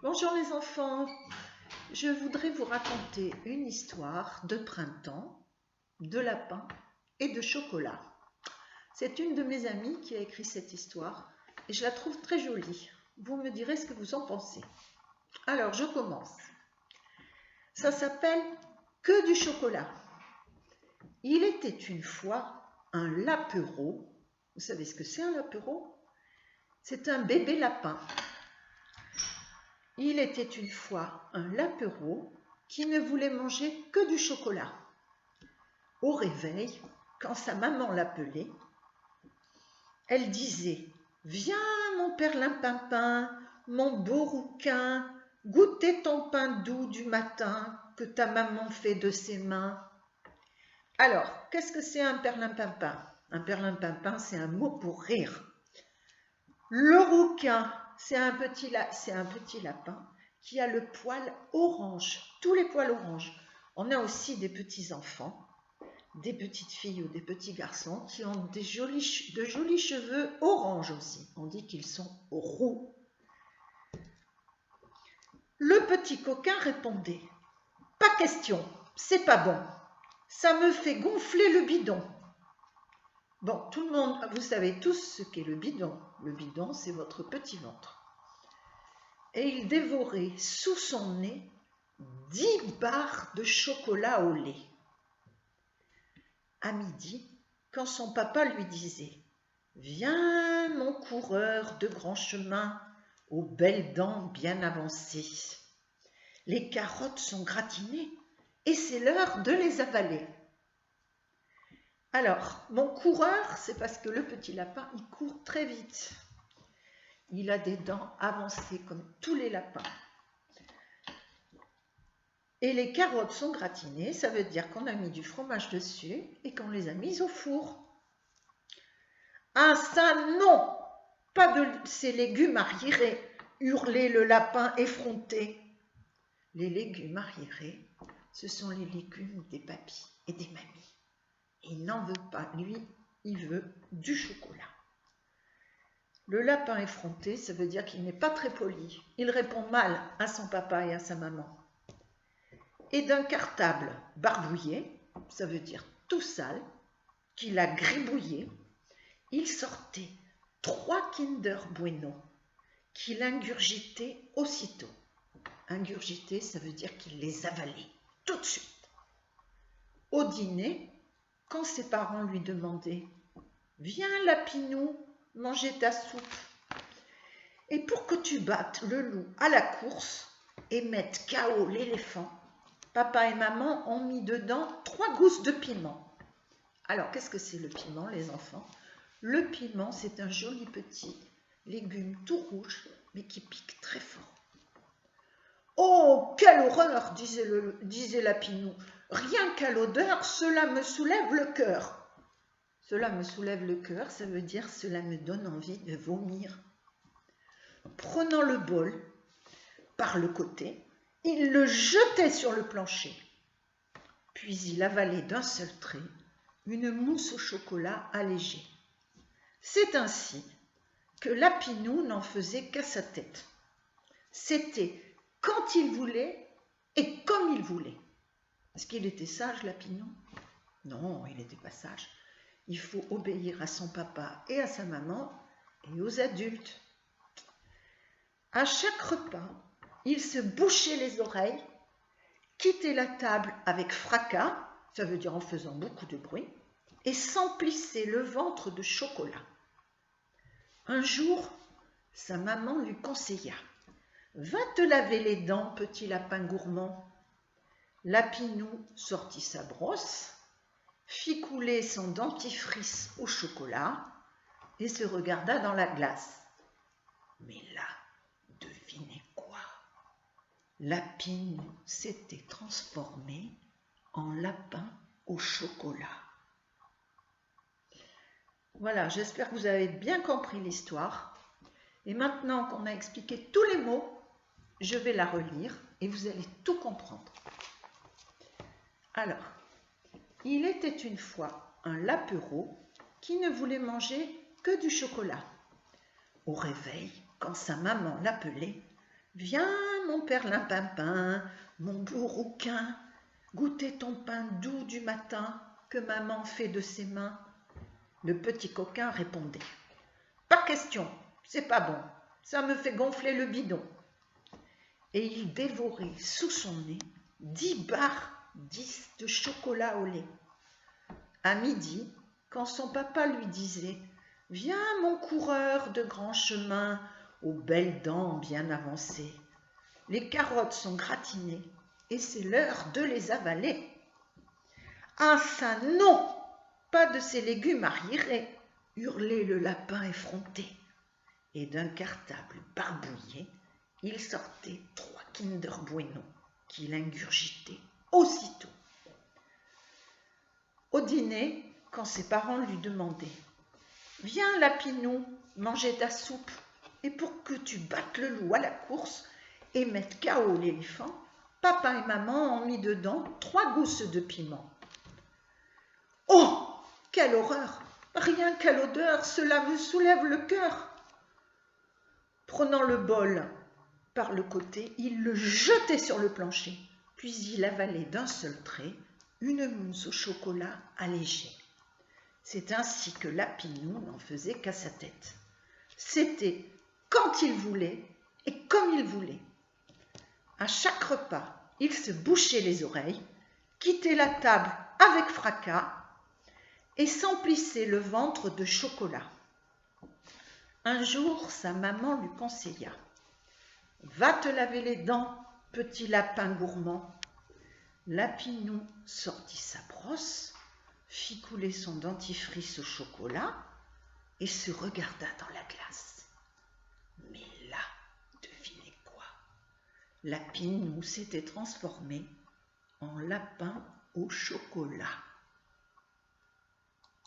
Bonjour les enfants, je voudrais vous raconter une histoire de printemps, de lapin et de chocolat. C'est une de mes amies qui a écrit cette histoire et je la trouve très jolie. Vous me direz ce que vous en pensez. Alors je commence. Ça s'appelle « Que du chocolat ». Il était une fois un lapereau. Vous savez ce que c'est un lapereau? C'est un bébé lapin. Il était une fois un lapereau qui ne voulait manger que du chocolat. Au réveil, quand sa maman l'appelait, elle disait « Viens mon perlimpinpin, mon beau rouquin, goûter ton pain doux du matin que ta maman fait de ses mains. » Alors, qu'est-ce que c'est un perlimpinpin? Un perlimpinpin, c'est un mot pour rire. Le rouquin, c'est un petit lapin qui a le poil orange, tous les poils orange. On a aussi des petits enfants, des petites filles ou des petits garçons qui ont de jolis cheveux orange aussi. On dit qu'ils sont roux. Le petit coquin répondait « Pas question, c'est pas bon. Ça me fait gonfler le bidon. » Bon, tout le monde, vous savez tous ce qu'est le bidon. Le bidon, c'est votre petit ventre. Et il dévorait sous son nez 10 barres de chocolat au lait. À midi, quand son papa lui disait « Viens, mon coureur de grand chemin, aux belles dents bien avancées. Les carottes sont gratinées et c'est l'heure de les avaler. » Alors, mon coureur, c'est parce que le petit lapin, il court très vite. Il a des dents avancées comme tous les lapins. Et les carottes sont gratinées, ça veut dire qu'on a mis du fromage dessus et qu'on les a mises au four. Ah ça non, pas de ces légumes arriérés, hurlait le lapin effronté. Les légumes arriérés, ce sont les légumes des papis et des mamies. Il n'en veut pas, lui, il veut du chocolat. Le lapin effronté, ça veut dire qu'il n'est pas très poli. Il répond mal à son papa et à sa maman. Et d'un cartable barbouillé, ça veut dire tout sale, qu'il a gribouillé, il sortait 3 Kinder Bueno qu'il ingurgitait aussitôt. Ingurgiter, ça veut dire qu'il les avalait tout de suite. Au dîner, quand ses parents lui demandaient « Viens, Lapinou, manger ta soupe. Et pour que tu battes le loup à la course et mettes KO l'éléphant, papa et maman ont mis dedans 3 gousses de piment. » Alors, qu'est-ce que c'est le piment, les enfants? Le piment, c'est un joli petit légume tout rouge, mais qui pique très fort. « Oh, quelle horreur !» disait Lapinou. « Rien qu'à l'odeur, cela me soulève le cœur. » Cela me soulève le cœur, ça veut dire cela me donne envie de vomir. Prenant le bol par le côté, il le jetait sur le plancher. Puis il avalait d'un seul trait une mousse au chocolat allégée. C'est ainsi que Lapinou n'en faisait qu'à sa tête. C'était quand il voulait et comme il voulait. Est-ce qu'il était sage, Lapinou? Non, il n'était pas sage. Il faut obéir à son papa et à sa maman et aux adultes. À chaque repas, il se bouchait les oreilles, quittait la table avec fracas, ça veut dire en faisant beaucoup de bruit, et s'emplissait le ventre de chocolat. Un jour, sa maman lui conseilla « Va te laver les dents, petit lapin gourmand. » Lapinou sortit sa brosse, fit couler son dentifrice au chocolat et se regarda dans la glace. Mais là, devinez quoi? Lapinou s'était transformé en lapin au chocolat. Voilà, j'espère que vous avez bien compris l'histoire. Et maintenant qu'on a expliqué tous les mots, je vais la relire et vous allez tout comprendre. Alors, il était une fois un lapereau qui ne voulait manger que du chocolat. Au réveil, quand sa maman l'appelait. « Viens, mon père limpinpin, mon beau rouquin, goûter ton pain doux du matin que maman fait de ses mains. » Le petit coquin répondait. « Pas question, c'est pas bon, ça me fait gonfler le bidon. » Et il dévorait sous son nez 10 barres, 10 de chocolat au lait. À midi, quand son papa lui disait « Viens, mon coureur de grand chemin, aux belles dents bien avancées, les carottes sont gratinées et c'est l'heure de les avaler. » « Ah ça non, pas de ces légumes arriérés !» hurlait le lapin effronté. Et d'un cartable barbouillé, il sortait 3 Kinder Bueno qu'il ingurgitait aussitôt. Au dîner, quand ses parents lui demandaient « Viens, Lapinou, manger ta soupe, et pour que tu battes le loup à la course et mettes KO l'éléphant, papa et maman ont mis dedans 3 gousses de piment. » « Oh, quelle horreur! Rien qu'à l'odeur, cela me soulève le cœur. » Prenant le bol par le côté, il le jetait sur le plancher, puis il avalait d'un seul trait une mousse au chocolat allégée. C'est ainsi que Lapinou n'en faisait qu'à sa tête. C'était quand il voulait et comme il voulait. À chaque repas, il se bouchait les oreilles, quittait la table avec fracas et s'emplissait le ventre de chocolat. Un jour, sa maman lui conseilla « Va te laver les dents, petit lapin gourmand. » Lapinou sortit sa brosse, fit couler son dentifrice au chocolat et se regarda dans la glace. Mais là, devinez quoi? Lapinou s'était transformé en lapin au chocolat.